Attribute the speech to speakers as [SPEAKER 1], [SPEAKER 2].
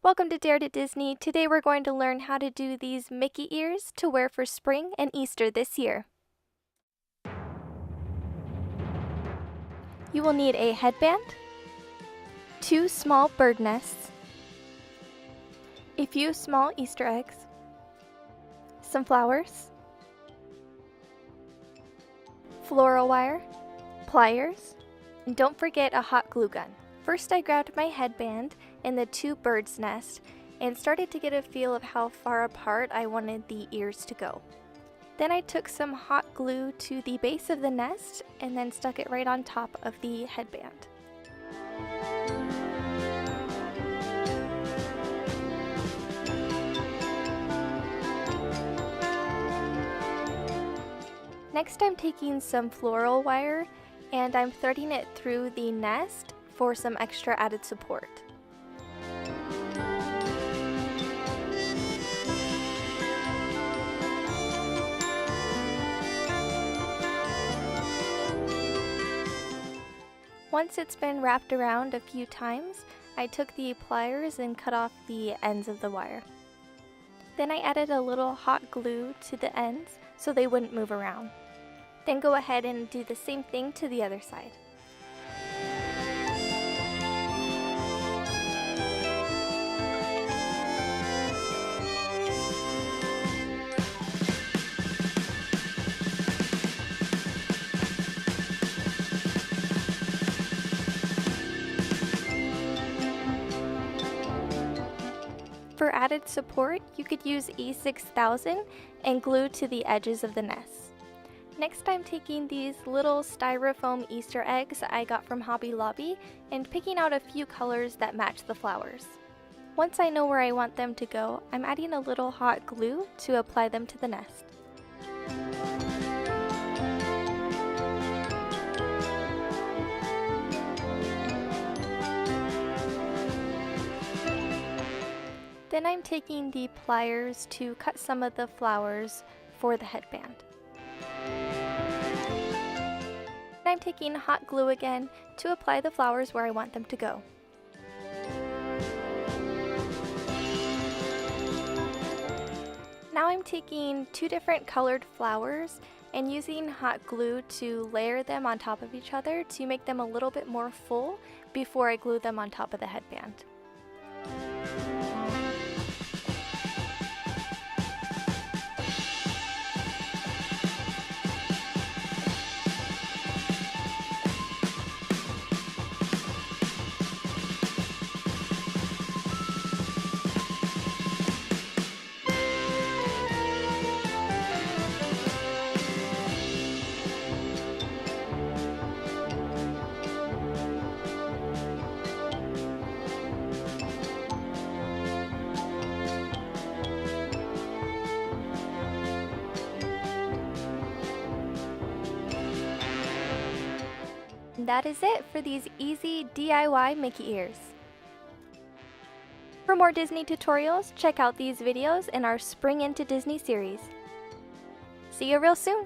[SPEAKER 1] Welcome to Dare to Disney. Today we're going to learn how to do these Mickey ears to wear for spring and Easter this year. You will need a headband, 2 small bird nests, a few small Easter eggs, some flowers, floral wire, pliers, and don't forget a hot glue gun. First I grabbed my headband and the 2 birds' nest and started to get a feel of how far apart I wanted the ears to go. Then I took some hot glue to the base of the nest and then stuck it right on top of the headband. Next I'm taking some floral wire and I'm threading it through the nest for some extra added support. Once it's been wrapped around a few times, I took the pliers and cut off the ends of the wire. Then I added a little hot glue to the ends so they wouldn't move around. Then go ahead and do the same thing to the other side. For added support, you could use E6000 and glue to the edges of the nest. Next I'm taking these little styrofoam Easter eggs I got from Hobby Lobby and picking out a few colors that match the flowers. Once I know where I want them to go, I'm adding a little hot glue to apply them to the nest. Then I'm taking the pliers to cut some of the flowers for the headband. I'm taking hot glue again to apply the flowers where I want them to go. Now I'm taking 2 different colored flowers and using hot glue to layer them on top of each other to make them a little bit more full before I glue them on top of the headband. And that is it for these easy DIY Mickey ears. For more Disney tutorials, check out these videos in our Spring into Disney series. See you real soon!